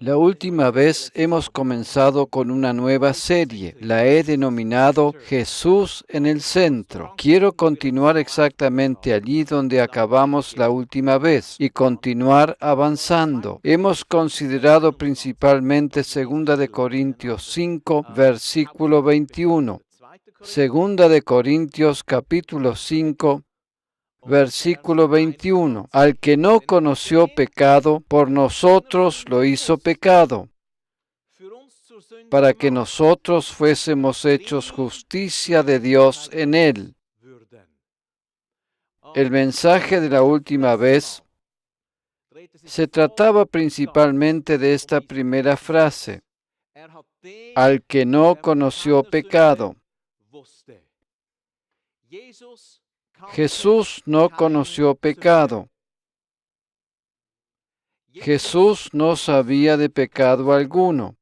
La última vez hemos comenzado con una nueva serie. La he denominado Jesús en el centro. Quiero continuar exactamente allí donde acabamos la última vez y continuar avanzando. Hemos considerado principalmente 2 Corintios 5, versículo 21. 2 Corintios capítulo 5, versículo 21. Al que no conoció pecado, por nosotros lo hizo pecado, para que nosotros fuésemos hechos justicia de Dios en él. El mensaje de la última vez se trataba principalmente de esta primera frase: al que no conoció pecado. Jesús no conoció pecado. Jesús no sabía de pecado alguno.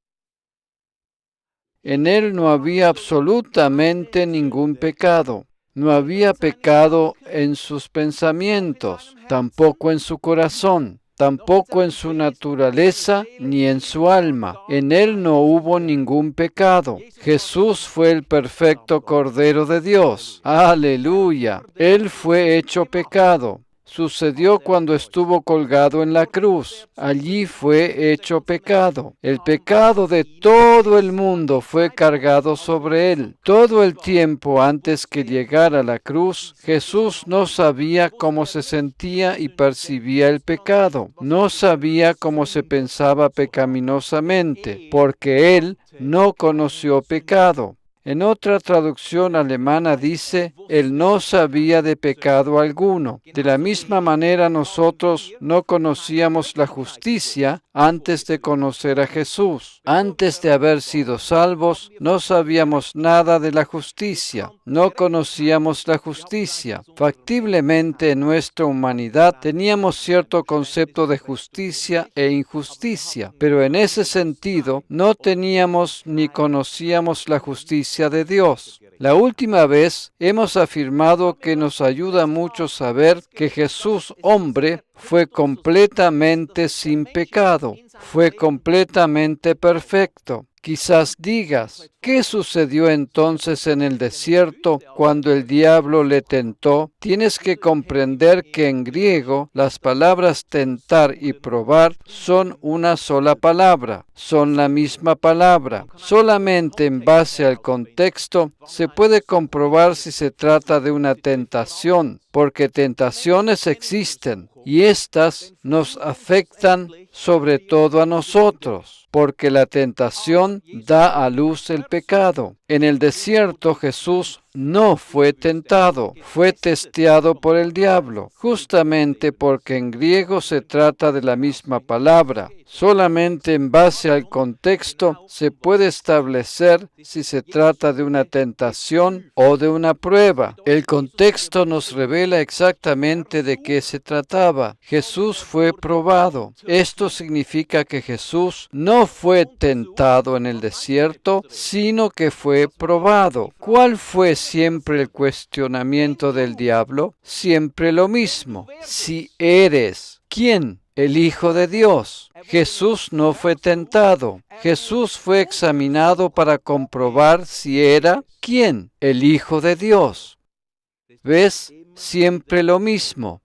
En él no había absolutamente ningún pecado. No había pecado en sus pensamientos, tampoco en su corazón, tampoco en su naturaleza ni en su alma. En él no hubo ningún pecado. Jesús fue el perfecto Cordero de Dios. ¡Aleluya! Él fue hecho pecado. Sucedió cuando estuvo colgado en la cruz. Allí fue hecho pecado. El pecado de todo el mundo fue cargado sobre él. Todo el tiempo antes que llegara a la cruz, Jesús no sabía cómo se sentía y percibía el pecado. No sabía cómo se pensaba pecaminosamente, porque él no conoció pecado. En otra traducción alemana dice, él no sabía de pecado alguno. De la misma manera nosotros no conocíamos la justicia antes de conocer a Jesús. Antes de haber sido salvos, no sabíamos nada de la justicia. No conocíamos la justicia. Factiblemente en nuestra humanidad teníamos cierto concepto de justicia e injusticia, pero en ese sentido no teníamos ni conocíamos la justicia de Dios. La última vez hemos afirmado que nos ayuda mucho saber que Jesús, hombre, fue completamente sin pecado, fue completamente perfecto. Quizás digas, ¿qué sucedió entonces en el desierto cuando el diablo le tentó? Tienes que comprender que en griego las palabras tentar y probar son una sola palabra, son la misma palabra. Solamente en base al contexto se puede comprobar si se trata de una tentación, porque tentaciones existen y éstas nos afectan sobre todo a nosotros, porque la tentación da a luz el pecado. En el desierto Jesús no fue tentado, fue testeado por el diablo, justamente porque en griego se trata de la misma palabra. Solamente en base al contexto se puede establecer si se trata de una tentación o de una prueba. El contexto nos revela exactamente de qué se trataba. Jesús fue probado. Esto significa que Jesús no fue tentado en el desierto, sino que fue probado. ¿Cuál fue siempre el cuestionamiento del diablo? Siempre lo mismo. Si eres, ¿quién? El Hijo de Dios. Jesús no fue tentado. Jesús fue examinado para comprobar si era, ¿quién? El Hijo de Dios. ¿Ves? Siempre lo mismo.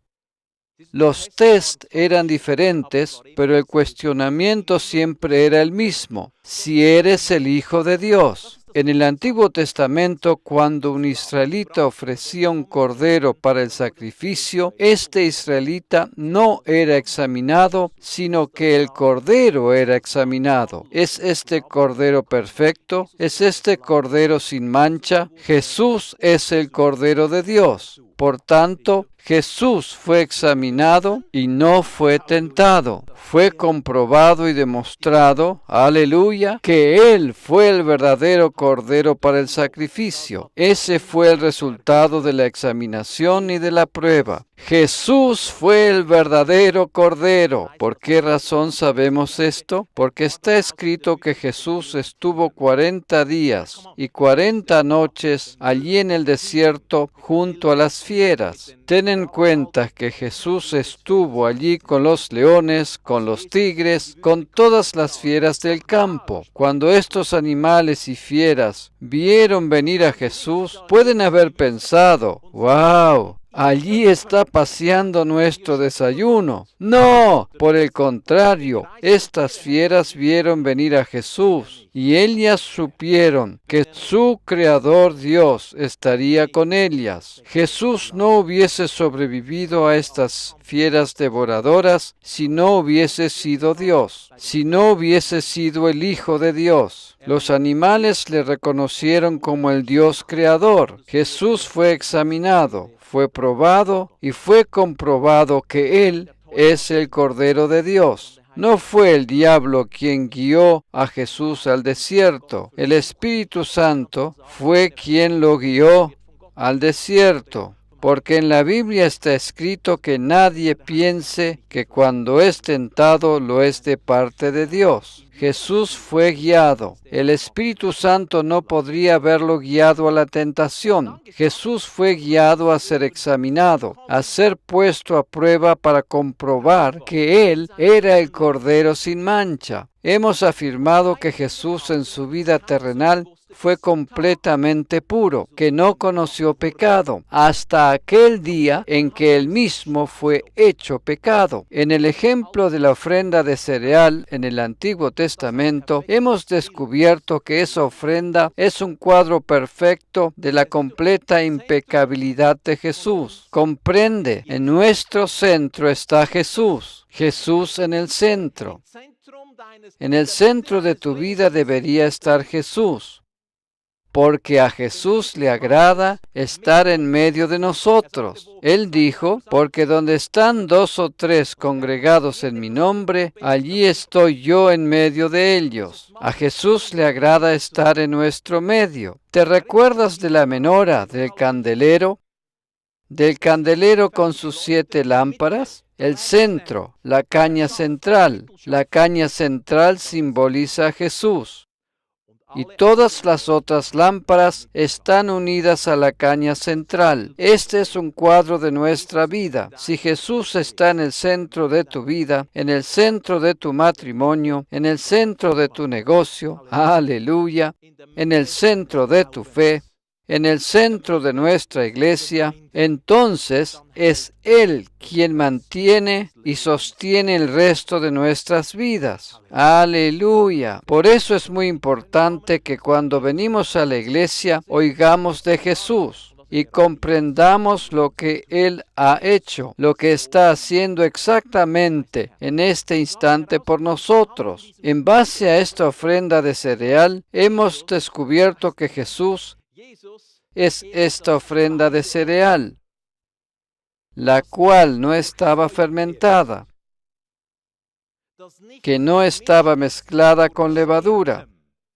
Los test eran diferentes, pero el cuestionamiento siempre era el mismo. Si eres el Hijo de Dios. En el Antiguo Testamento, cuando un israelita ofrecía un cordero para el sacrificio, este israelita no era examinado, sino que el cordero era examinado. ¿Es este cordero perfecto? ¿Es este cordero sin mancha? Jesús es el Cordero de Dios. Por tanto, Jesús fue examinado y no fue tentado. Fue comprobado y demostrado, aleluya, que Él fue el verdadero Cordero para el sacrificio. Ese fue el resultado de la examinación y de la prueba. Jesús fue el verdadero Cordero. ¿Por qué razón sabemos esto? Porque está escrito que Jesús estuvo 40 días y 40 noches allí en el desierto junto a las fieras. Ten en cuenta que Jesús estuvo allí con los leones, con los tigres, con todas las fieras del campo. Cuando estos animales y fieras vieron venir a Jesús, pueden haber pensado, ¡wow! Allí está paseando nuestro desayuno. No, por el contrario, estas fieras vieron venir a Jesús y ellas supieron que su Creador Dios estaría con ellas. Jesús no hubiese sobrevivido a estas fieras devoradoras si no hubiese sido Dios, si no hubiese sido el Hijo de Dios. Los animales le reconocieron como el Dios Creador. Jesús fue examinado, fue probado y fue comprobado que Él es el Cordero de Dios. No fue el diablo quien guió a Jesús al desierto. El Espíritu Santo fue quien lo guió al desierto. Porque en la Biblia está escrito que nadie piense que cuando es tentado lo es de parte de Dios. Jesús fue guiado. El Espíritu Santo no podría haberlo guiado a la tentación. Jesús fue guiado a ser examinado, a ser puesto a prueba para comprobar que Él era el Cordero sin mancha. Hemos afirmado que Jesús en su vida terrenal fue completamente puro, que no conoció pecado, hasta aquel día en que Él mismo fue hecho pecado. En el ejemplo de la ofrenda de cereal en el Antiguo Testamento, hemos descubierto que esa ofrenda es un cuadro perfecto de la completa impecabilidad de Jesús. Comprende, en nuestro centro está Jesús. Jesús en el centro. En el centro de tu vida debería estar Jesús, porque a Jesús le agrada estar en medio de nosotros. Él dijo, porque donde están 2 o 3 congregados en mi nombre, allí estoy yo en medio de ellos. A Jesús le agrada estar en nuestro medio. ¿Te recuerdas de la menora, del candelero? Del candelero con sus 7 lámparas? El centro, la caña central. La caña central simboliza a Jesús. Y todas las otras lámparas están unidas a la caña central. Este es un cuadro de nuestra vida. Si Jesús está en el centro de tu vida, en el centro de tu matrimonio, en el centro de tu negocio, aleluya, en el centro de tu fe, en el centro de nuestra iglesia, entonces es Él quien mantiene y sostiene el resto de nuestras vidas. ¡Aleluya! Por eso es muy importante que cuando venimos a la iglesia oigamos de Jesús y comprendamos lo que Él ha hecho, lo que está haciendo exactamente en este instante por nosotros. En base a esta ofrenda de cereal, hemos descubierto que Jesús es esta ofrenda de cereal, la cual no estaba fermentada, que no estaba mezclada con levadura.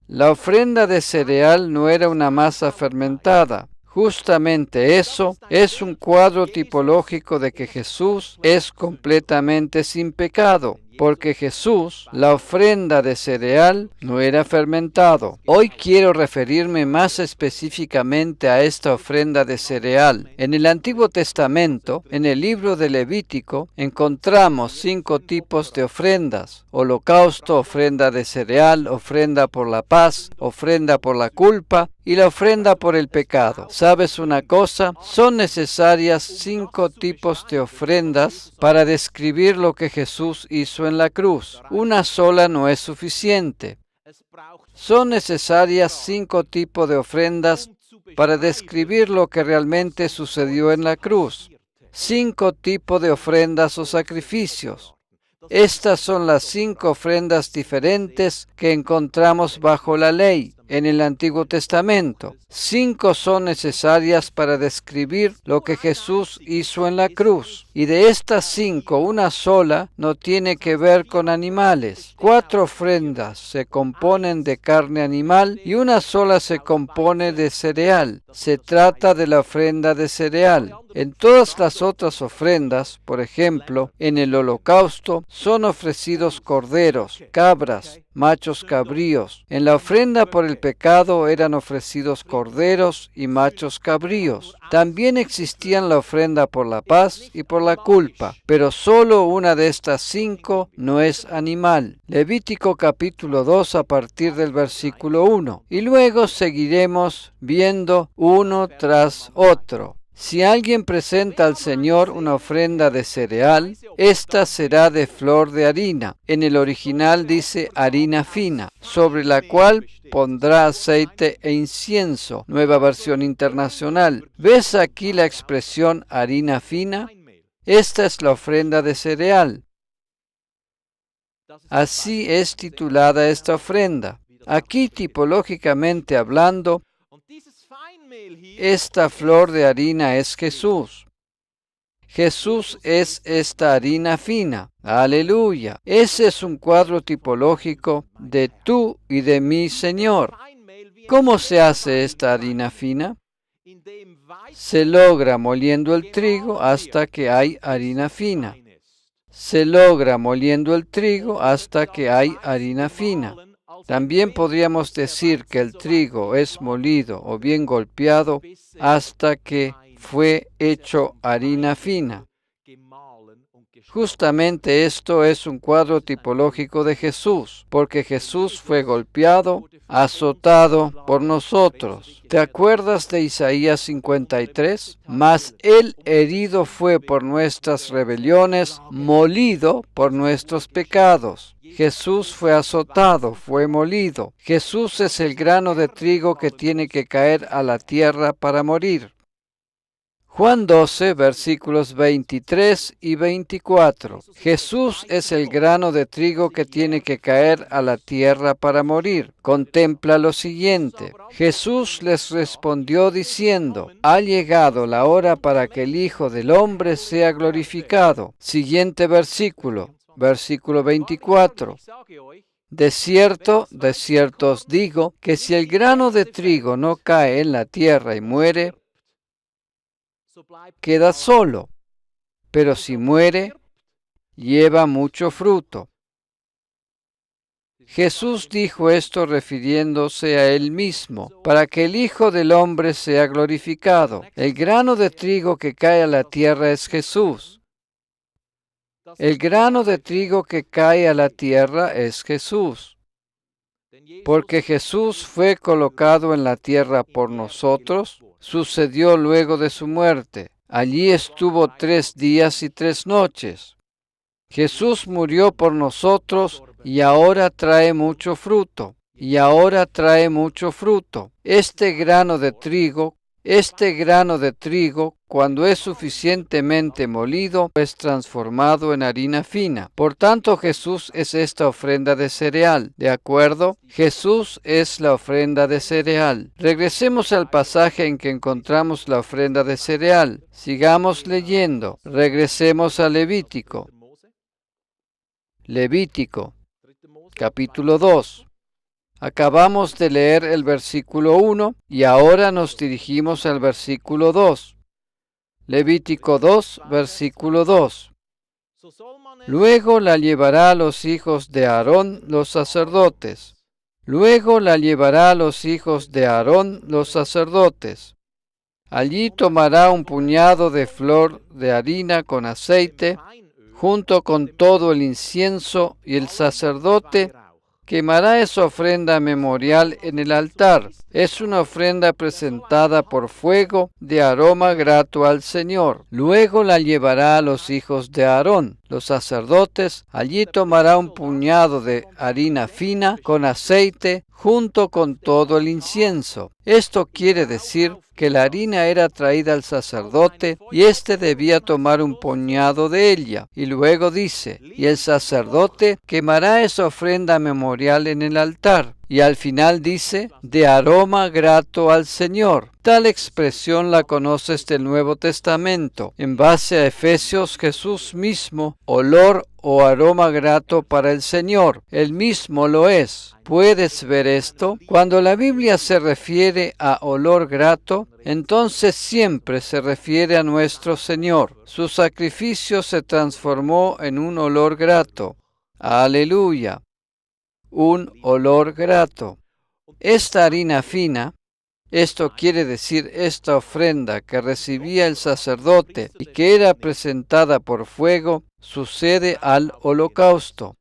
La ofrenda de cereal no era una masa fermentada. Justamente eso es un cuadro tipológico de que Jesús es completamente sin pecado, porque Jesús, la ofrenda de cereal, no era fermentado. Hoy quiero referirme más específicamente a esta ofrenda de cereal. En el Antiguo Testamento, en el libro de Levítico, encontramos 5 tipos de ofrendas: holocausto, ofrenda de cereal, ofrenda por la paz, ofrenda por la culpa y la ofrenda por el pecado. ¿Sabes una cosa? Son necesarias 5 tipos de ofrendas para describir lo que Jesús hizo en la cruz. Una sola no es suficiente. Son necesarias 5 tipos de ofrendas para describir lo que realmente sucedió en la cruz. 5 tipos de ofrendas o sacrificios. Estas son las 5 ofrendas diferentes que encontramos bajo la ley. en el Antiguo Testamento. 5 son necesarias para describir lo que Jesús hizo en la cruz. Y de estas 5, una sola no tiene que ver con animales. 4 ofrendas se componen de carne animal y una sola se compone de cereal. Se trata de la ofrenda de cereal. En todas las otras ofrendas, por ejemplo, en el holocausto, son ofrecidos corderos, cabras, machos cabríos. En la ofrenda por el pecado eran ofrecidos corderos y machos cabríos. También existían la ofrenda por la paz y por la culpa, pero solo una de estas 5 no es animal. Levítico capítulo 2 a partir del versículo 1. Y luego seguiremos viendo uno tras otro. Si alguien presenta al Señor una ofrenda de cereal, esta será de flor de harina. En el original dice harina fina, sobre la cual pondrá aceite e incienso. Nueva versión internacional. ¿Ves aquí la expresión harina fina? Esta es la ofrenda de cereal. Así es titulada esta ofrenda. Aquí, tipológicamente hablando, esta flor de harina es Jesús. Jesús es esta harina fina. Aleluya. Ese es un cuadro tipológico de tú y de mi Señor. ¿Cómo se hace esta harina fina? Se logra moliendo el trigo hasta que hay harina fina. Se logra moliendo el trigo hasta que hay harina fina. También podríamos decir que el trigo es molido o bien golpeado hasta que fue hecho harina fina. Justamente esto es un cuadro tipológico de Jesús, porque Jesús fue golpeado, azotado por nosotros. ¿Te acuerdas de Isaías 53? Mas Él herido fue por nuestras rebeliones, molido por nuestros pecados. Jesús fue azotado, fue molido. Jesús es el grano de trigo que tiene que caer a la tierra para morir. Juan 12, versículos 23 y 24. Jesús es el grano de trigo que tiene que caer a la tierra para morir. Contempla lo siguiente. Jesús les respondió diciendo, ha llegado la hora para que el Hijo del Hombre sea glorificado. Siguiente versículo, versículo 24. De cierto os digo, que si el grano de trigo no cae en la tierra y muere, queda solo, pero si muere, lleva mucho fruto. Jesús dijo esto refiriéndose a Él mismo, para que el Hijo del Hombre sea glorificado. El grano de trigo que cae a la tierra es Jesús. El grano de trigo que cae a la tierra es Jesús. Porque Jesús fue colocado en la tierra por nosotros, sucedió luego de su muerte. Allí estuvo 3 días y 3 noches. Jesús murió por nosotros y ahora trae mucho fruto. Y ahora trae mucho fruto. Este grano de trigo, cuando es suficientemente molido, es transformado en harina fina. Por tanto, Jesús es esta ofrenda de cereal. ¿De acuerdo? Jesús es la ofrenda de cereal. Regresemos al pasaje en que encontramos la ofrenda de cereal. Sigamos leyendo. Regresemos a Levítico. Levítico, capítulo 2. Acabamos de leer el versículo 1 y ahora nos dirigimos al versículo 2. Levítico 2, versículo 2. Luego la llevará a los hijos de Aarón los sacerdotes. Luego la llevará a los hijos de Aarón los sacerdotes. Allí tomará un puñado de flor de harina con aceite, junto con todo el incienso, y el sacerdote quemará esa ofrenda memorial en el altar. Es una ofrenda presentada por fuego de aroma grato al Señor. Luego la llevará a los hijos de Aarón, los sacerdotes. Allí tomará un puñado de harina fina con aceite, junto con todo el incienso. Esto quiere decir que la harina era traída al sacerdote y éste debía tomar un puñado de ella. Y luego dice, y el sacerdote quemará esa ofrenda memorial en el altar. Y al final dice, de aroma grato al Señor. Tal expresión la conoces del Nuevo Testamento. En base a Efesios, Jesús mismo, olor o aroma grato para el Señor. Él mismo lo es. ¿Puedes ver esto? Cuando la Biblia se refiere a olor grato, entonces siempre se refiere a nuestro Señor. Su sacrificio se transformó en un olor grato. Aleluya. Un olor grato. Esta harina fina, esto quiere decir esta ofrenda que recibía el sacerdote y que era presentada por fuego, sucede al holocausto.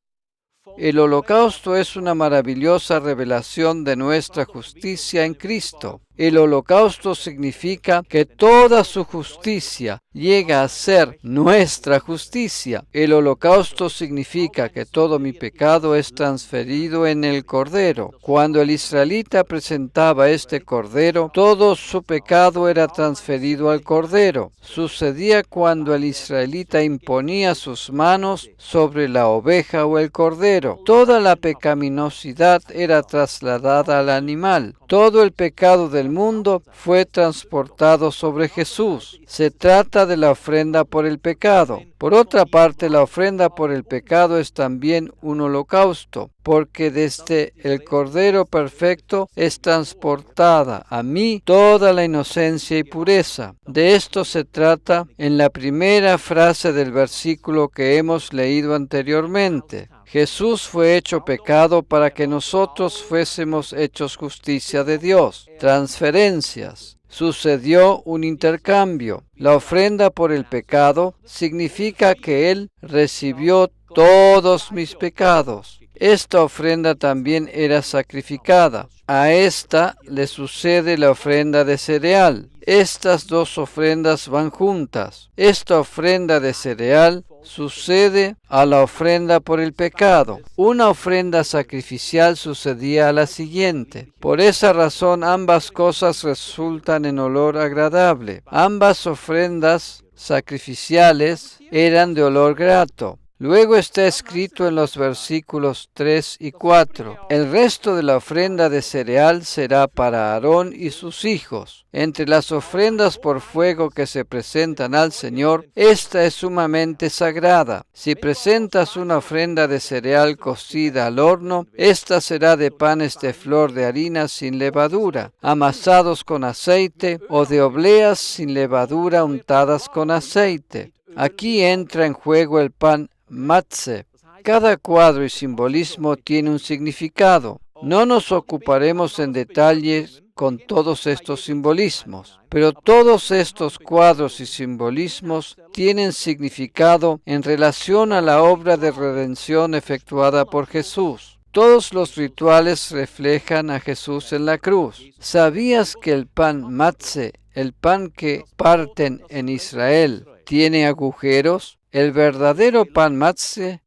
El holocausto es una maravillosa revelación de nuestra justicia en Cristo. El holocausto significa que toda su justicia llega a ser nuestra justicia. El holocausto significa que todo mi pecado es transferido en el Cordero. Cuando el israelita presentaba este Cordero, todo su pecado era transferido al Cordero. Sucedía cuando el israelita imponía sus manos sobre la oveja o el Cordero. Toda la pecaminosidad era trasladada al animal. Todo el pecado del mundo fue transportado sobre Jesús. Se trata de la ofrenda por el pecado. Por otra parte, la ofrenda por el pecado es también un holocausto, porque desde el Cordero perfecto es transportada a mí toda la inocencia y pureza. De esto se trata en la primera frase del versículo que hemos leído anteriormente. Jesús fue hecho pecado para que nosotros fuésemos hechos justicia de Dios. Transferencias. Sucedió un intercambio. La ofrenda por el pecado significa que Él recibió todos mis pecados. Esta ofrenda también era sacrificada. A esta le sucede la ofrenda de cereal. Estas dos ofrendas van juntas. Esta ofrenda de cereal sucede a la ofrenda por el pecado. Una ofrenda sacrificial sucedía a la siguiente. Por esa razón ambas cosas resultan en olor agradable. Ambas ofrendas sacrificiales eran de olor grato. Luego está escrito en los versículos 3 y 4, el resto de la ofrenda de cereal será para Aarón y sus hijos. Entre las ofrendas por fuego que se presentan al Señor, esta es sumamente sagrada. Si presentas una ofrenda de cereal cocida al horno, esta será de panes de flor de harina sin levadura, amasados con aceite, o de obleas sin levadura untadas con aceite. Aquí entra en juego el pan Matze. Cada cuadro y simbolismo tiene un significado. No nos ocuparemos en detalle con todos estos simbolismos, pero todos estos cuadros y simbolismos tienen significado en relación a la obra de redención efectuada por Jesús. Todos los rituales reflejan a Jesús en la cruz. ¿Sabías que el pan Matze, el pan que parten en Israel, tiene agujeros? El verdadero pan Matze,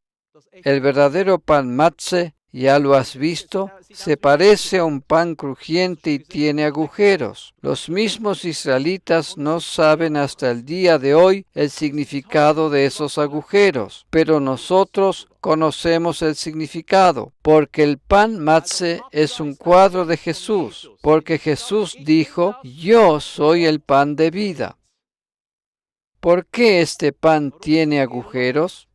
ya lo has visto, se parece a un pan crujiente y tiene agujeros. Los mismos israelitas no saben hasta el día de hoy el significado de esos agujeros, pero nosotros conocemos el significado, porque el pan Matze es un cuadro de Jesús, porque Jesús dijo, yo soy el pan de vida. ¿Por qué este pan tiene agujeros?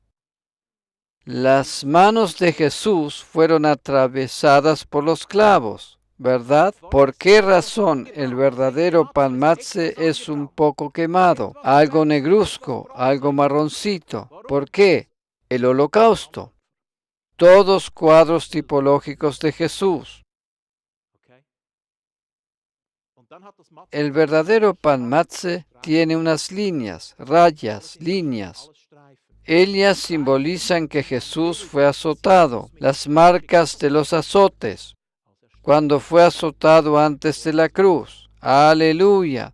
Las manos de Jesús fueron atravesadas por los clavos, ¿verdad? ¿Por qué razón el verdadero pan Matze es un poco quemado, algo negruzco, algo marroncito? ¿Por qué? El holocausto. Todos cuadros tipológicos de Jesús. El verdadero pan Matze tiene unas líneas, rayas, líneas. Ellas simbolizan que Jesús fue azotado, las marcas de los azotes, cuando fue azotado antes de la cruz. ¡Aleluya!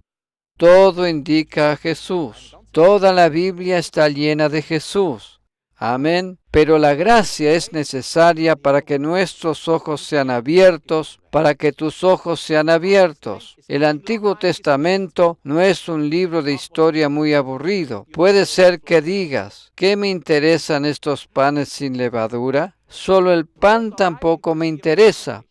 Todo indica a Jesús. Toda la Biblia está llena de Jesús. Amén. Pero la gracia es necesaria para que nuestros ojos sean abiertos, para que tus ojos sean abiertos. El Antiguo Testamento no es un libro de historia muy aburrido. Puede ser que digas, ¿qué me interesan estos panes sin levadura? Solo el pan tampoco me interesa.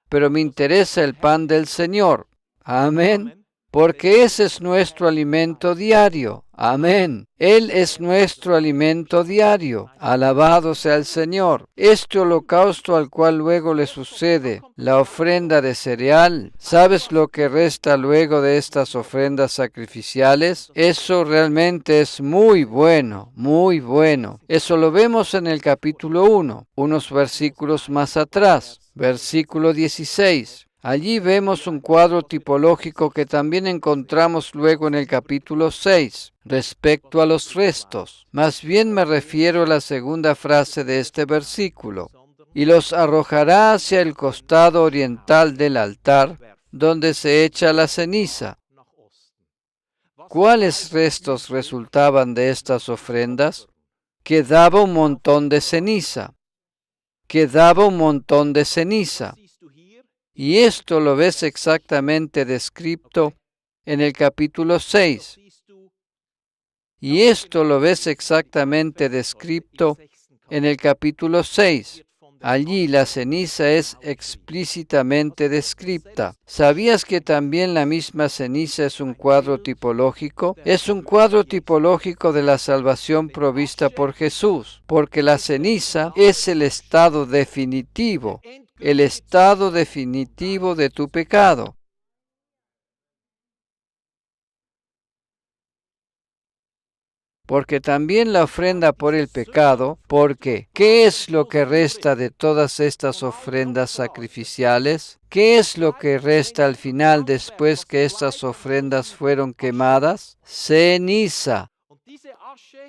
pero me interesa el pan del Señor. Amén. Porque ese es nuestro alimento diario. Amén. Él es nuestro alimento diario. Alabado sea el Señor. Este holocausto al cual luego le sucede la ofrenda de cereal, ¿sabes lo que resta luego de estas ofrendas sacrificiales? Eso realmente es muy bueno, muy bueno. Eso lo vemos en el capítulo 1, unos versículos más atrás, versículo 16. Allí vemos un cuadro tipológico que también encontramos luego en el capítulo 6, respecto a los restos. Más bien me refiero a la segunda frase de este versículo. Y los arrojará hacia el costado oriental del altar, donde se echa la ceniza. ¿Cuáles restos resultaban de estas ofrendas? Quedaba un montón de ceniza. Quedaba un montón de ceniza. Y esto lo ves exactamente descrito en el capítulo 6. Y esto lo ves exactamente descrito en el capítulo 6. Allí la ceniza es explícitamente descrita. ¿Sabías que también la misma ceniza es un cuadro tipológico? Es un cuadro tipológico de la salvación provista por Jesús, porque la ceniza es el estado definitivo de tu pecado. Porque también la ofrenda por el pecado, porque ¿qué es lo que resta de todas estas ofrendas sacrificiales? ¿Qué es lo que resta al final después que estas ofrendas fueron quemadas? Ceniza.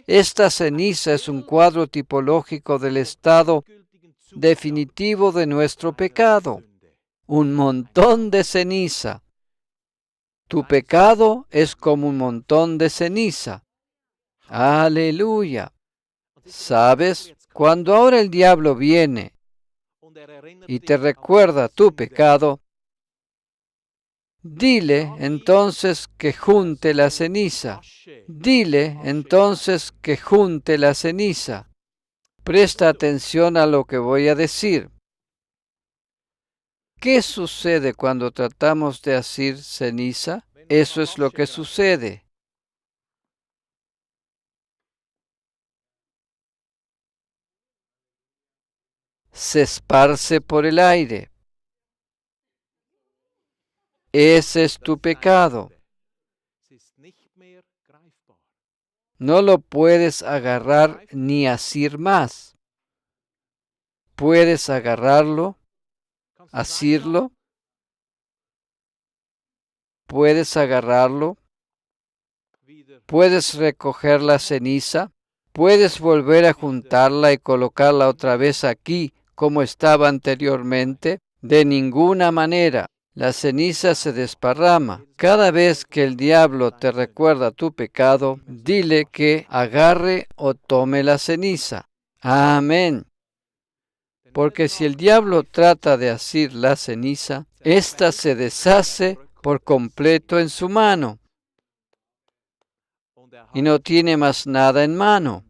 Esta ceniza es un cuadro tipológico del estado definitivo de nuestro pecado. Un montón de ceniza. Tu pecado es como un montón de ceniza. Aleluya. ¿Sabes? Cuando ahora el diablo viene y te recuerda tu pecado, dile entonces que junte la ceniza. Dile entonces que junte la ceniza. Presta atención a lo que voy a decir. ¿Qué sucede cuando tratamos de hacer ceniza? Eso es lo que sucede. Se esparce por el aire. Ese es tu pecado. No lo puedes agarrar ni asir más. Puedes agarrarlo, asirlo. Puedes agarrarlo. Puedes recoger la ceniza. Puedes volver a juntarla y colocarla otra vez aquí como estaba anteriormente. De ninguna manera. La ceniza se desparrama. Cada vez que el diablo te recuerda tu pecado, dile que agarre o tome la ceniza. Amén. Porque si el diablo trata de asir la ceniza, ésta se deshace por completo en su mano. Y no tiene más nada en mano.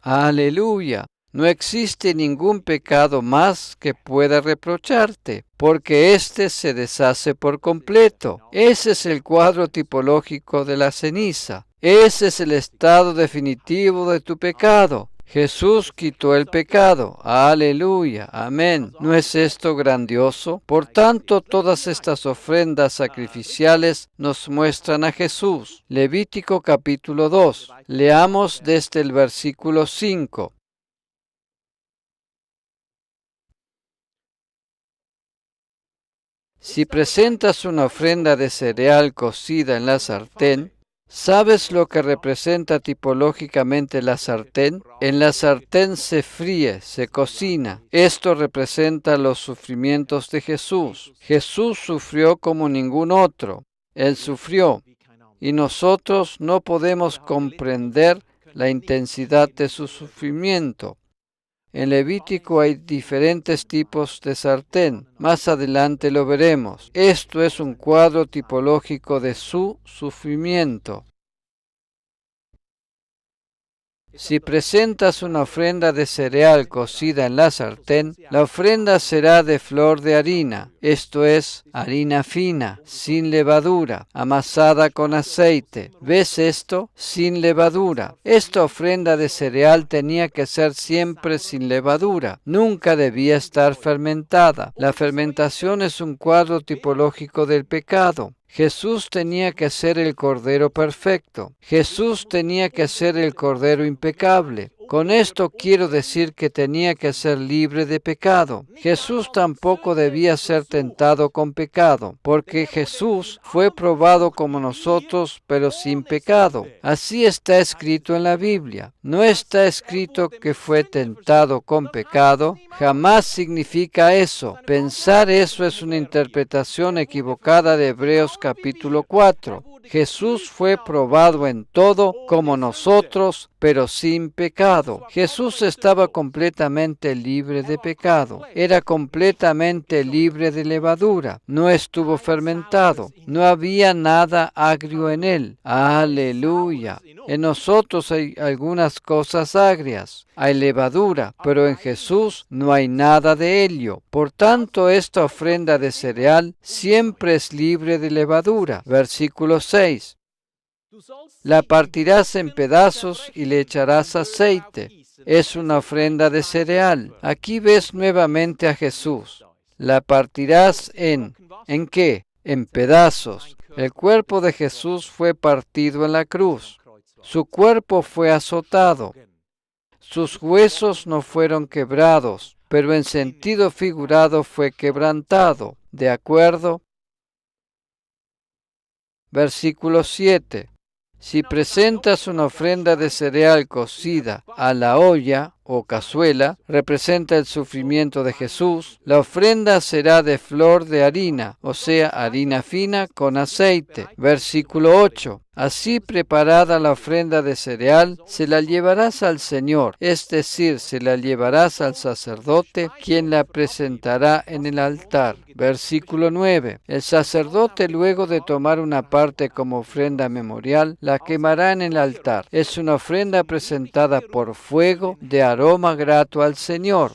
Aleluya. No existe ningún pecado más que pueda reprocharte, porque éste se deshace por completo. Ese es el cuadro tipológico de la ceniza. Ese es el estado definitivo de tu pecado. Jesús quitó el pecado. Aleluya. Amén. ¿No es esto grandioso? Por tanto, todas estas ofrendas sacrificiales nos muestran a Jesús. Levítico capítulo 2. Leamos desde el versículo 5. Si presentas una ofrenda de cereal cocida en la sartén, ¿sabes lo que representa tipológicamente la sartén? En la sartén se fríe, se cocina. Esto representa los sufrimientos de Jesús. Jesús sufrió como ningún otro. Él sufrió. Y nosotros no podemos comprender la intensidad de su sufrimiento. En Levítico hay diferentes tipos de sartén. Más adelante lo veremos. Esto es un cuadro tipológico de su sufrimiento. Si presentas una ofrenda de cereal cocida en la sartén, la ofrenda será de flor de harina, esto es, harina fina, sin levadura, amasada con aceite. ¿Ves esto? Sin levadura. Esta ofrenda de cereal tenía que ser siempre sin levadura. Nunca debía estar fermentada. La fermentación es un cuadro tipológico del pecado. Jesús tenía que ser el Cordero perfecto. Jesús tenía que ser el Cordero impecable. Con esto quiero decir que tenía que ser libre de pecado. Jesús tampoco debía ser tentado con pecado, porque Jesús fue probado como nosotros, pero sin pecado. Así está escrito en la Biblia. No está escrito que fue tentado con pecado. Jamás significa eso. Pensar eso es una interpretación equivocada de Hebreos capítulo 4. Jesús fue probado en todo como nosotros, pero sin pecado. Jesús estaba completamente libre de pecado. Era completamente libre de levadura. No estuvo fermentado. No había nada agrio en él. Aleluya. En nosotros hay algunas cosas agrias. Hay levadura, pero en Jesús no hay nada de helio. Por tanto, esta ofrenda de cereal siempre es libre de levadura. Versículo 6. La partirás en pedazos y le echarás aceite. Es una ofrenda de cereal. Aquí ves nuevamente a Jesús. La partirás ¿en qué? En pedazos. El cuerpo de Jesús fue partido en la cruz. Su cuerpo fue azotado. Sus huesos no fueron quebrados, pero en sentido figurado fue quebrantado. ¿De acuerdo? Versículo 7. Si presentas una ofrenda de cereal cocida a la olla o cazuela, representa el sufrimiento de Jesús, la ofrenda será de flor de harina, o sea, harina fina con aceite. Versículo 8. Así preparada la ofrenda de cereal, se la llevarás al Señor, es decir, se la llevarás al sacerdote, quien la presentará en el altar. Versículo 9. El sacerdote, luego de tomar una parte como ofrenda memorial, la quemará en el altar. Es una ofrenda presentada por fuego de aroma grato al Señor.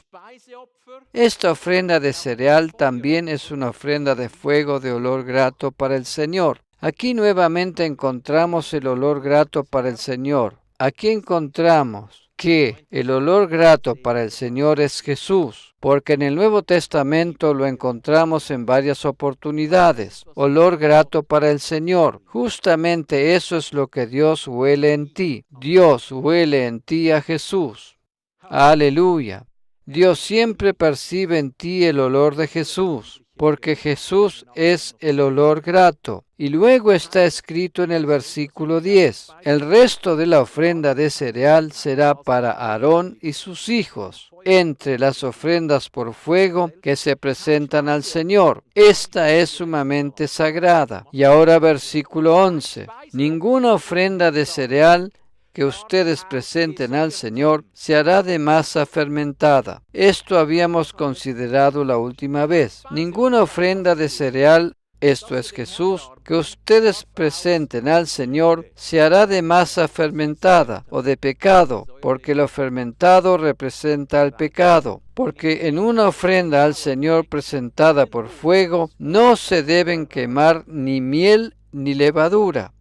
Esta ofrenda de cereal también es una ofrenda de fuego de olor grato para el Señor. Aquí nuevamente encontramos el olor grato para el Señor. Aquí encontramos que el olor grato para el Señor es Jesús, porque en el Nuevo Testamento lo encontramos en varias oportunidades. Olor grato para el Señor. Justamente eso es lo que Dios huele en ti. Dios huele en ti a Jesús. Aleluya. Dios siempre percibe en ti el olor de Jesús, porque Jesús es el olor grato. Y luego está escrito en el versículo 10, el resto de la ofrenda de cereal será para Aarón y sus hijos, entre las ofrendas por fuego que se presentan al Señor. Esta es sumamente sagrada. Y ahora versículo 11, ninguna ofrenda de cereal que ustedes presenten al Señor se hará de masa fermentada. Esto habíamos considerado la última vez. Ninguna ofrenda de cereal, esto es Jesús, que ustedes presenten al Señor se hará de masa fermentada o de pecado, porque lo fermentado representa el pecado. Porque en una ofrenda al Señor presentada por fuego no se deben quemar ni miel ni levadura.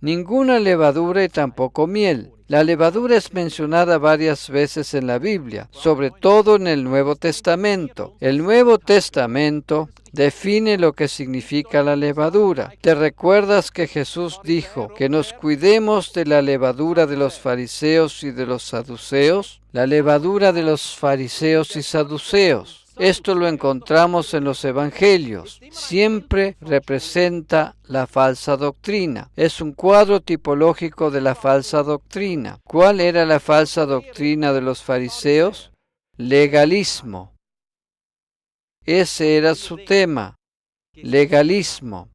Ninguna levadura y tampoco miel. La levadura es mencionada varias veces en la Biblia, sobre todo en el Nuevo Testamento. El Nuevo Testamento define lo que significa la levadura. ¿Te recuerdas que Jesús dijo que nos cuidemos de la levadura de los fariseos y de los saduceos? La levadura de los fariseos y saduceos. Esto lo encontramos en los evangelios. Siempre representa la falsa doctrina. Es un cuadro tipológico de la falsa doctrina. ¿Cuál era la falsa doctrina de los fariseos? Legalismo. Ese era su tema. Legalismo.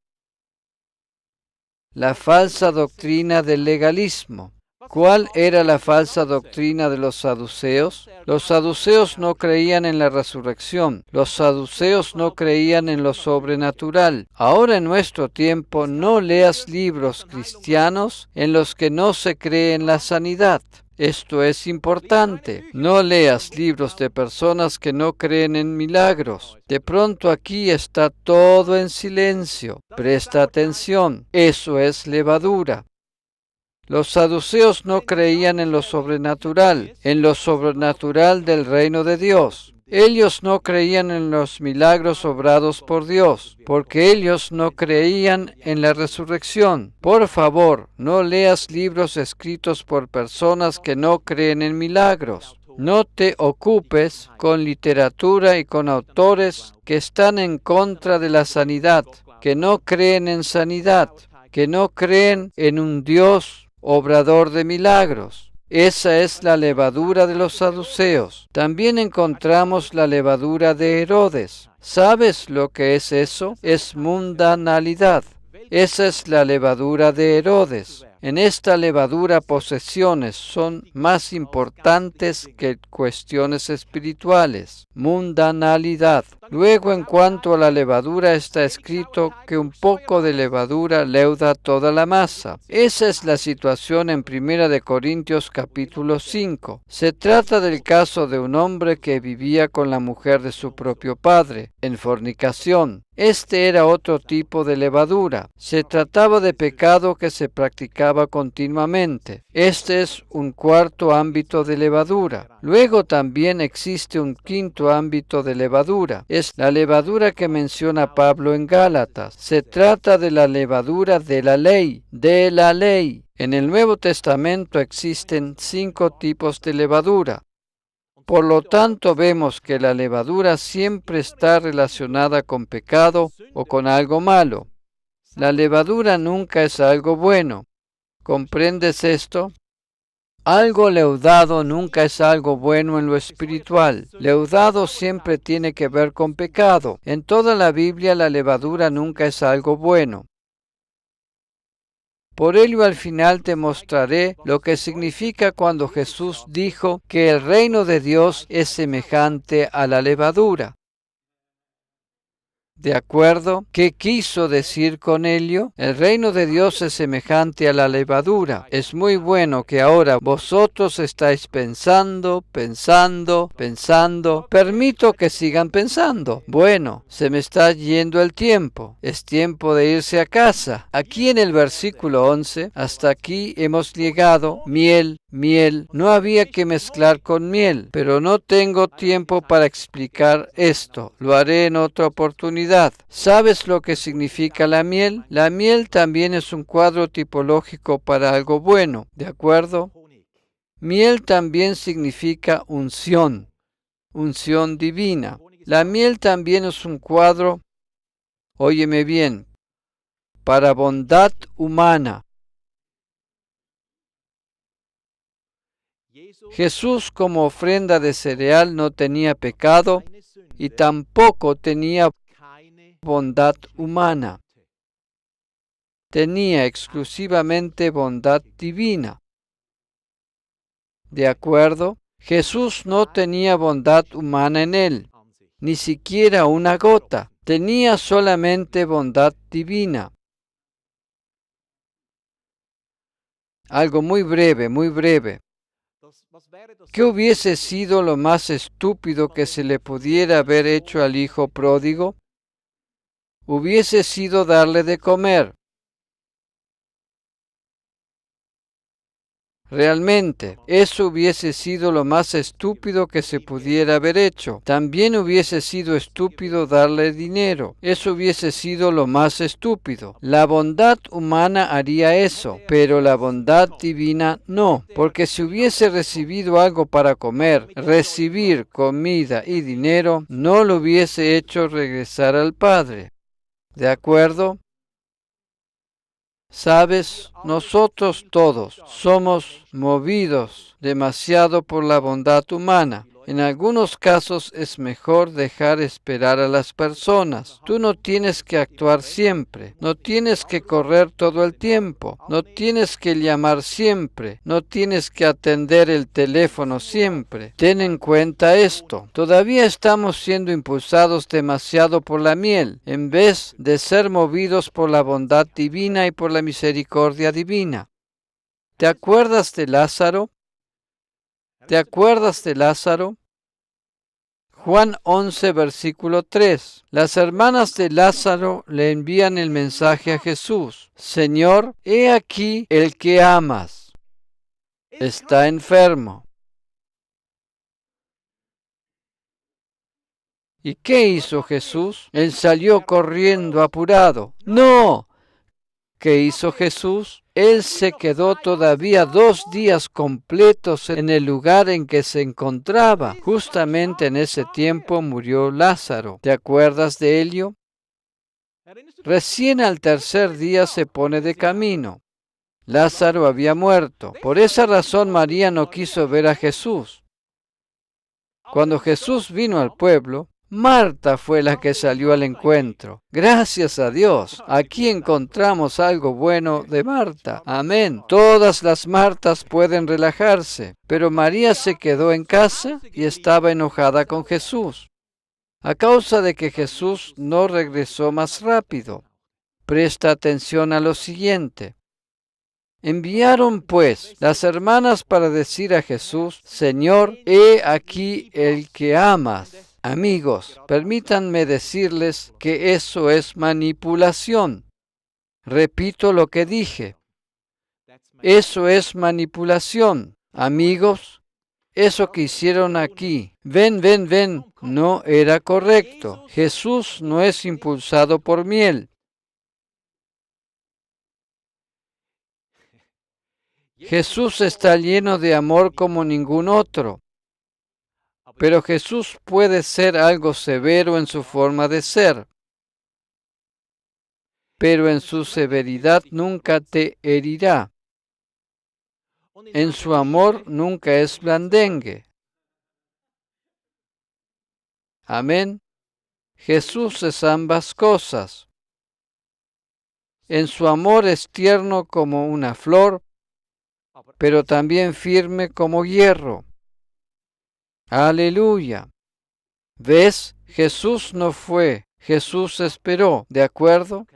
La falsa doctrina del legalismo. ¿Cuál era la falsa doctrina de los saduceos? Los saduceos no creían en la resurrección. Los saduceos no creían en lo sobrenatural. Ahora en nuestro tiempo no leas libros cristianos en los que no se cree en la sanidad. Esto es importante. No leas libros de personas que no creen en milagros. De pronto aquí está todo en silencio. Presta atención. Eso es levadura. Los saduceos no creían en lo sobrenatural del reino de Dios. Ellos no creían en los milagros obrados por Dios, porque ellos no creían en la resurrección. Por favor, no leas libros escritos por personas que no creen en milagros. No te ocupes con literatura y con autores que están en contra de la sanidad, que no creen en sanidad, que no creen en un Dios obrador de milagros. Esa es la levadura de los saduceos. También encontramos la levadura de Herodes. ¿Sabes lo que es eso? Es mundanalidad. Esa es la levadura de Herodes. En esta levadura, posesiones son más importantes que cuestiones espirituales. Mundanalidad. Luego, en cuanto a la levadura, está escrito que un poco de levadura leuda toda la masa. Esa es la situación en 1 Corintios capítulo 5. Se trata del caso de un hombre que vivía con la mujer de su propio padre, en fornicación. Este era otro tipo de levadura. Se trataba de pecado que se practicaba continuamente. Este es un cuarto ámbito de levadura. Luego también existe un quinto ámbito de levadura. Es la levadura que menciona Pablo en Gálatas. Se trata de la levadura de la ley, En el Nuevo Testamento existen 5 tipos de levadura. Por lo tanto, vemos que la levadura siempre está relacionada con pecado o con algo malo. La levadura nunca es algo bueno. ¿Comprendes esto? Algo leudado nunca es algo bueno en lo espiritual. Leudado siempre tiene que ver con pecado. En toda la Biblia, la levadura nunca es algo bueno. Por ello, al final te mostraré lo que significa cuando Jesús dijo que el reino de Dios es semejante a la levadura. ¿De acuerdo? ¿Qué quiso decir con ello? El reino de Dios es semejante a la levadura. Es muy bueno que ahora vosotros estáis pensando. Permito que sigan pensando. Bueno, se me está yendo el tiempo. Es tiempo de irse a casa. Aquí en el versículo 11, hasta aquí hemos llegado. Miel. No había que mezclar con miel, pero no tengo tiempo para explicar esto. Lo haré en otra oportunidad. ¿Sabes lo que significa la miel? La miel también es un cuadro tipológico para algo bueno, ¿de acuerdo? Miel también significa unción divina. La miel también es un cuadro, óyeme bien, para bondad humana. Jesús como ofrenda de cereal no tenía pecado y tampoco tenía bondad humana. Tenía exclusivamente bondad divina. ¿De acuerdo? Jesús no tenía bondad humana en él, ni siquiera una gota. Tenía solamente bondad divina. Algo muy breve. ¿Qué hubiese sido lo más estúpido que se le pudiera haber hecho al hijo pródigo? Hubiese sido darle de comer. Realmente, eso hubiese sido lo más estúpido que se pudiera haber hecho. También hubiese sido estúpido darle dinero. Eso hubiese sido lo más estúpido. La bondad humana haría eso, pero la bondad divina no. Porque si hubiese recibido algo para comer, recibir comida y dinero, no lo hubiese hecho regresar al Padre. ¿De acuerdo? Sabes, nosotros todos somos movidos demasiado por la bondad humana. En algunos casos es mejor dejar esperar a las personas. Tú no tienes que actuar siempre, no tienes que correr todo el tiempo, no tienes que llamar siempre, no tienes que atender el teléfono siempre. Ten en cuenta esto. Todavía estamos siendo impulsados demasiado por la miel, en vez de ser movidos por la bondad divina y por la misericordia divina. ¿Te acuerdas de Lázaro? ¿Te acuerdas de Lázaro? Juan 11, versículo 3. Las hermanas de Lázaro le envían el mensaje a Jesús. Señor, he aquí el que amas. Está enfermo. ¿Y qué hizo Jesús? Él salió corriendo apurado. ¡No! ¿Qué hizo Jesús? Él se quedó todavía 2 días completos en el lugar en que se encontraba. Justamente en ese tiempo murió Lázaro. ¿Te acuerdas de ello? Recién al 3er día se pone de camino. Lázaro había muerto. Por esa razón María no quiso ver a Jesús. Cuando Jesús vino al pueblo, Marta fue la que salió al encuentro. Gracias a Dios. Aquí encontramos algo bueno de Marta. Amén. Todas las Martas pueden relajarse, pero María se quedó en casa y estaba enojada con Jesús, a causa de que Jesús no regresó más rápido. Presta atención a lo siguiente. Enviaron pues las hermanas para decir a Jesús, Señor, he aquí el que amas. Amigos, permítanme decirles que eso es manipulación. Repito lo que dije. Eso es manipulación. Amigos, eso que hicieron aquí, ven, no era correcto. Jesús no es impulsado por miel. Jesús está lleno de amor como ningún otro. Pero Jesús puede ser algo severo en su forma de ser. Pero en su severidad nunca te herirá. En su amor nunca es blandengue. Amén. Jesús es ambas cosas. En su amor es tierno como una flor, pero también firme como hierro. Aleluya. ¿Ves? Jesús no fue, Jesús esperó, ¿de acuerdo?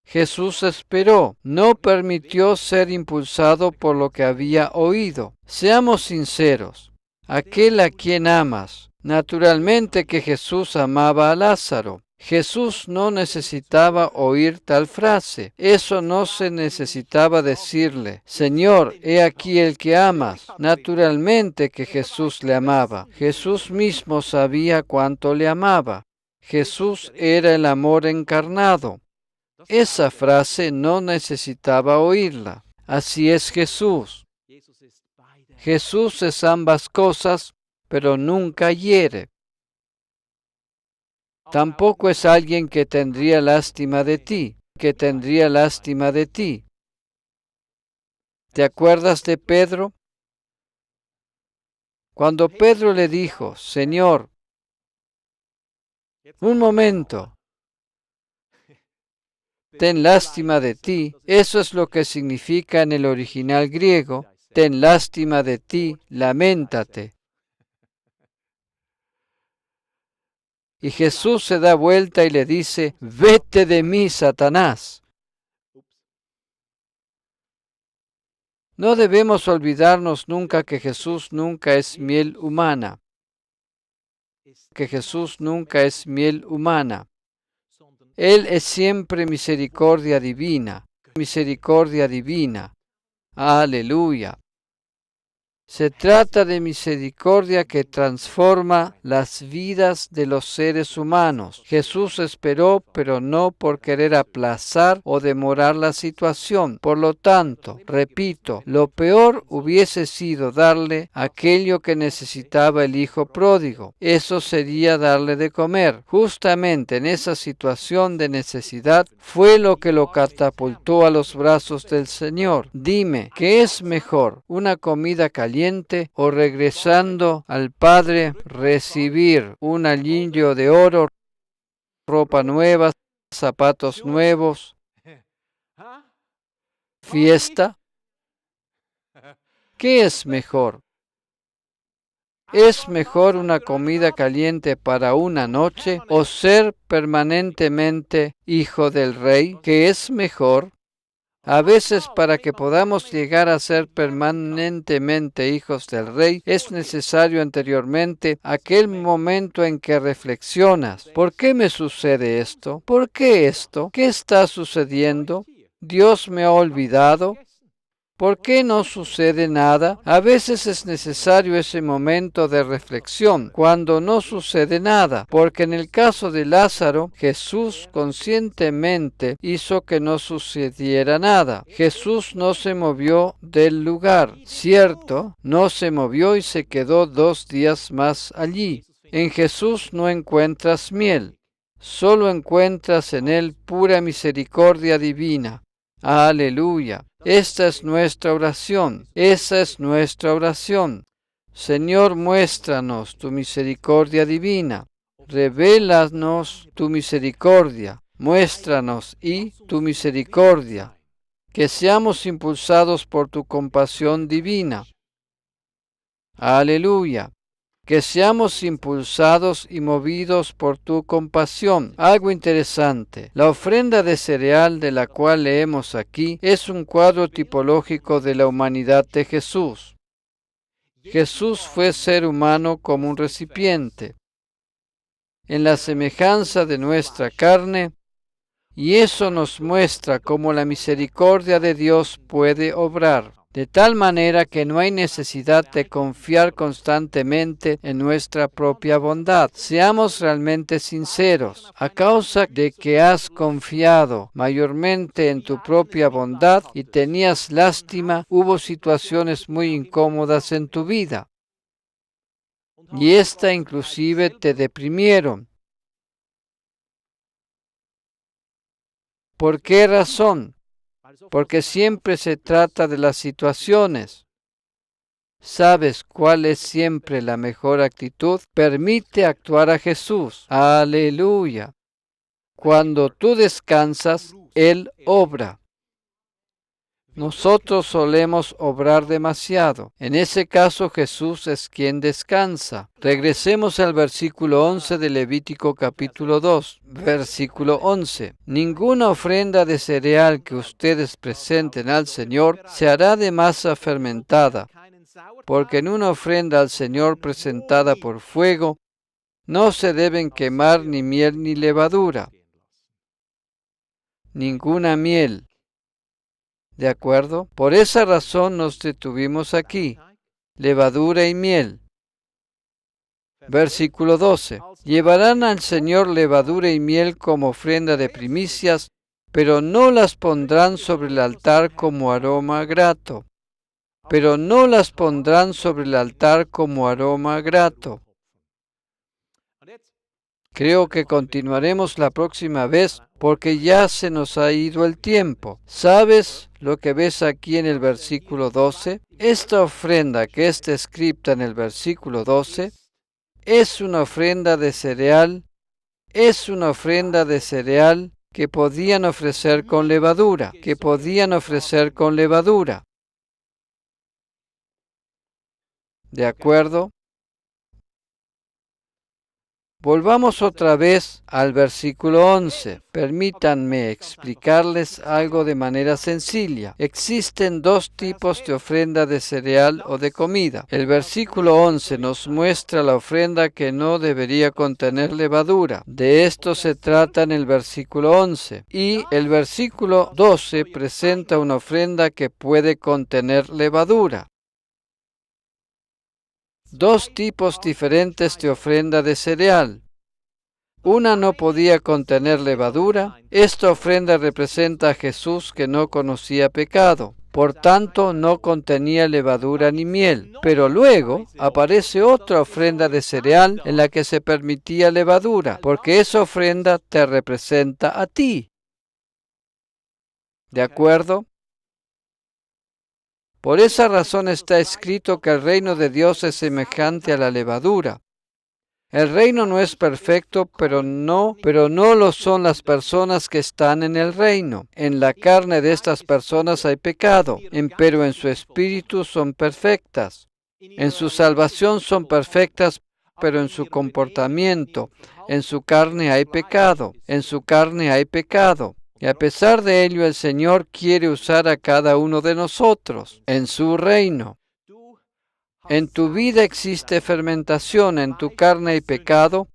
Jesús esperó, no permitió ser impulsado por lo que había oído. Seamos sinceros, aquel a quien amas. Naturalmente que Jesús amaba a Lázaro. Jesús no necesitaba oír tal frase. Eso no se necesitaba decirle. Señor, he aquí el que amas. Naturalmente que Jesús le amaba. Jesús mismo sabía cuánto le amaba. Jesús era el amor encarnado. Esa frase no necesitaba oírla. Así es Jesús. Jesús es ambas cosas, pero nunca hiere. Tampoco es alguien que tendría lástima de ti, ¿Te acuerdas de Pedro? Cuando Pedro le dijo, Señor, un momento, ten lástima de ti, eso es lo que significa en el original griego, ten lástima de ti, laméntate. Y Jesús se da vuelta y le dice, vete de mí, Satanás. No debemos olvidarnos nunca que Jesús nunca es miel humana. Él es siempre misericordia divina. Aleluya. Se trata de misericordia que transforma las vidas de los seres humanos. Jesús esperó, pero no por querer aplazar o demorar la situación. Por lo tanto, repito, lo peor hubiese sido darle aquello que necesitaba el hijo pródigo. Eso sería darle de comer. Justamente en esa situación de necesidad fue lo que lo catapultó a los brazos del Señor. Dime, ¿qué es mejor? ¿Una comida caliente o regresando al Padre recibir un anillo de oro, ropa nueva, zapatos nuevos, fiesta? ¿Qué es mejor? ¿Es mejor una comida caliente para una noche o ser permanentemente hijo del Rey? ¿Qué es mejor? A veces, para que podamos llegar a ser permanentemente hijos del Rey, es necesario anteriormente aquel momento en que reflexionas. ¿Por qué me sucede esto? ¿Por qué esto? ¿Qué está sucediendo? ¿Dios me ha olvidado? ¿Por qué no sucede nada? A veces es necesario ese momento de reflexión, cuando no sucede nada, porque en el caso de Lázaro, Jesús conscientemente hizo que no sucediera nada. Jesús no se movió del lugar, ¿cierto? No se movió y se quedó 2 días más allí. En Jesús no encuentras miel, solo encuentras en Él pura misericordia divina. Aleluya. Esta es nuestra oración. Esa es nuestra oración. Señor, muéstranos tu misericordia divina. Revélanos tu misericordia. Muéstranos y tu misericordia. Que seamos impulsados por tu compasión divina. Aleluya. Que seamos impulsados y movidos por tu compasión. Algo interesante. La ofrenda de cereal de la cual leemos aquí es un cuadro tipológico de la humanidad de Jesús. Jesús fue ser humano como un recipiente, en la semejanza de nuestra carne, y eso nos muestra cómo la misericordia de Dios puede obrar. De tal manera que no hay necesidad de confiar constantemente en nuestra propia bondad. Seamos realmente sinceros. A causa de que has confiado mayormente en tu propia bondad y tenías lástima, hubo situaciones muy incómodas en tu vida. Y esta inclusive te deprimieron. ¿Por qué razón? Porque siempre se trata de las situaciones. ¿Sabes cuál es siempre la mejor actitud? Permite actuar a Jesús. Aleluya. Cuando tú descansas, Él obra. Nosotros solemos obrar demasiado. En ese caso, Jesús es quien descansa. Regresemos al versículo 11 de Levítico capítulo 2. Versículo 11. Ninguna ofrenda de cereal que ustedes presenten al Señor se hará de masa fermentada, porque en una ofrenda al Señor presentada por fuego, no se deben quemar ni miel ni levadura. Ninguna miel. ¿De acuerdo? Por esa razón nos detuvimos aquí. Levadura y miel. Versículo 12. Llevarán al Señor levadura y miel como ofrenda de primicias, pero no las pondrán sobre el altar como aroma grato. Pero no las pondrán sobre el altar como aroma grato. Creo que continuaremos la próxima vez porque ya se nos ha ido el tiempo. ¿Sabes lo que ves aquí en el versículo 12? Esta ofrenda que está escrita en el versículo 12 es una ofrenda de cereal. Es una ofrenda de cereal que podían ofrecer con levadura. Que podían ofrecer con levadura. ¿De acuerdo? Volvamos otra vez al versículo 11. Permítanme explicarles algo de manera sencilla. Existen 2 tipos de ofrenda de cereal o de comida. El versículo 11 nos muestra la ofrenda que no debería contener levadura. De esto se trata en el versículo 11. Y el versículo 12 presenta una ofrenda que puede contener levadura. 2 tipos diferentes de ofrenda de cereal. Una no podía contener levadura. Esta ofrenda representa a Jesús que no conocía pecado. Por tanto, no contenía levadura ni miel. Pero luego aparece otra ofrenda de cereal en la que se permitía levadura, porque esa ofrenda te representa a ti. ¿De acuerdo? Por esa razón está escrito que el reino de Dios es semejante a la levadura. El reino no es perfecto, pero no lo son las personas que están en el reino. En la carne de estas personas hay pecado, pero en su espíritu son perfectas. En su salvación son perfectas, pero en su comportamiento, en su carne hay pecado. En su carne hay pecado. Y a pesar de ello, el Señor quiere usar a cada uno de nosotros en su reino. En tu vida existe fermentación, en tu carne hay pecado,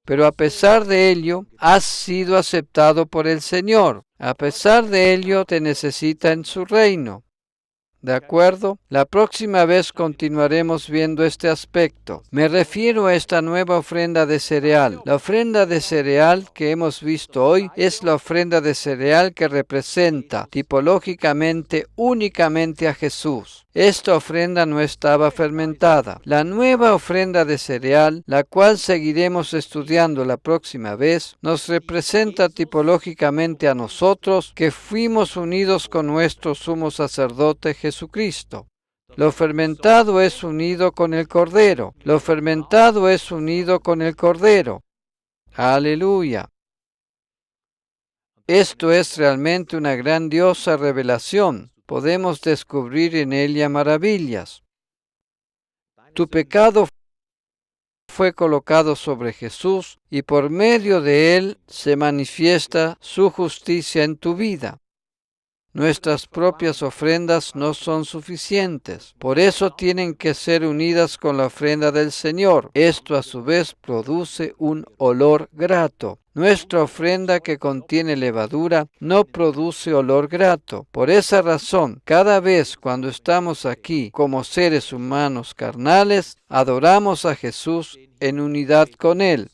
pero a pesar de ello, has sido aceptado por el Señor. A pesar de ello, te necesita en su reino. ¿De acuerdo? La próxima vez continuaremos viendo este aspecto. Me refiero a esta nueva ofrenda de cereal. La ofrenda de cereal que hemos visto hoy es la ofrenda de cereal que representa tipológicamente únicamente a Jesús. Esta ofrenda no estaba fermentada. La nueva ofrenda de cereal, la cual seguiremos estudiando la próxima vez, nos representa tipológicamente a nosotros que fuimos unidos con nuestro sumo sacerdote Jesucristo. Lo fermentado es unido con el Cordero. Lo fermentado es unido con el Cordero. Aleluya. Esto es realmente una grandiosa revelación. Podemos descubrir en ella maravillas. Tu pecado fue colocado sobre Jesús y por medio de él se manifiesta su justicia en tu vida. Nuestras propias ofrendas no son suficientes. Por eso tienen que ser unidas con la ofrenda del Señor. Esto a su vez produce un olor grato. Nuestra ofrenda que contiene levadura no produce olor grato. Por esa razón, cada vez cuando estamos aquí como seres humanos carnales, adoramos a Jesús en unidad con Él.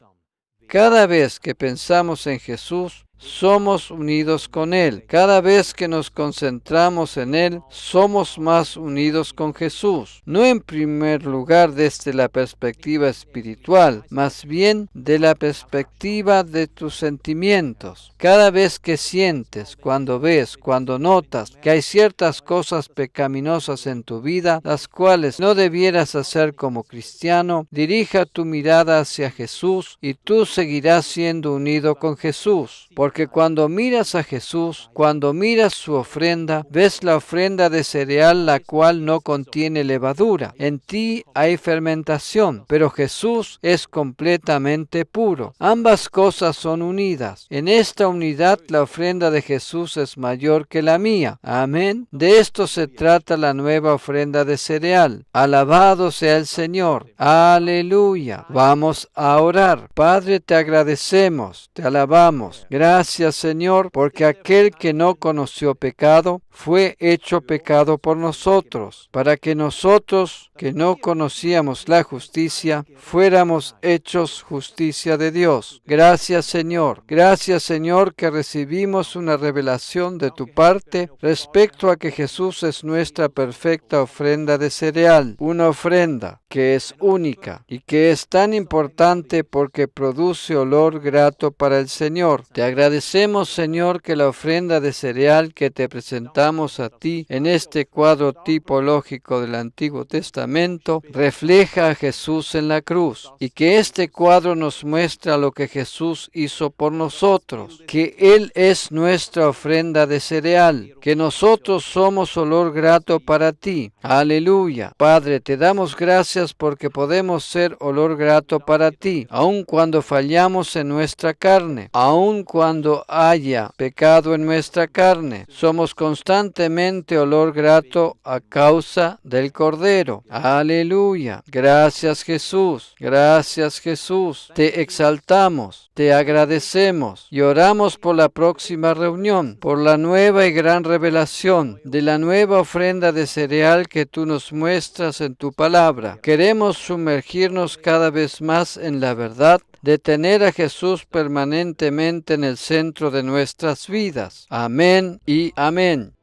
Cada vez que pensamos en Jesús, somos unidos con Él. Cada vez que nos concentramos en Él, somos más unidos con Jesús. No en primer lugar desde la perspectiva espiritual, más bien de la perspectiva de tus sentimientos. Cada vez que sientes, cuando ves, cuando notas que hay ciertas cosas pecaminosas en tu vida, las cuales no debieras hacer como cristiano, dirija tu mirada hacia Jesús y tú seguirás siendo unido con Jesús. Porque cuando miras a Jesús, cuando miras su ofrenda, ves la ofrenda de cereal la cual no contiene levadura. En ti hay fermentación, pero Jesús es completamente puro. Ambas cosas son unidas. En esta unidad la ofrenda de Jesús es mayor que la mía. Amén. De esto se trata la nueva ofrenda de cereal. Alabado sea el Señor. Aleluya. Vamos a orar. Padre, te agradecemos, te alabamos. Gracias, Señor, porque aquel que no conoció pecado fue hecho pecado por nosotros, para que nosotros, que no conocíamos la justicia, fuéramos hechos justicia de Dios. Gracias, Señor. Gracias, Señor, que recibimos una revelación de tu parte respecto a que Jesús es nuestra perfecta ofrenda de cereal, una ofrenda que es única y que es tan importante porque produce olor grato para el Señor. Te agradecemos, Señor, que la ofrenda de cereal que te presentamos a ti en este cuadro tipológico del Antiguo Testamento refleja a Jesús en la cruz y que este cuadro nos muestra lo que Jesús hizo por nosotros, que Él es nuestra ofrenda de cereal, que nosotros somos olor grato para ti. Aleluya. Padre, te damos gracias porque podemos ser olor grato para ti, aun cuando fallamos en nuestra carne, aun cuando haya pecado en nuestra carne. Somos constantemente olor grato a causa del Cordero. Aleluya. Gracias, Jesús. Gracias, Jesús. Te exaltamos, te agradecemos y oramos por la próxima reunión, por la nueva y gran revelación de la nueva ofrenda de cereal que tú nos muestras en tu palabra. Queremos sumergirnos cada vez más en la verdad de tener a Jesús permanentemente en el centro de nuestras vidas. Amén y amén.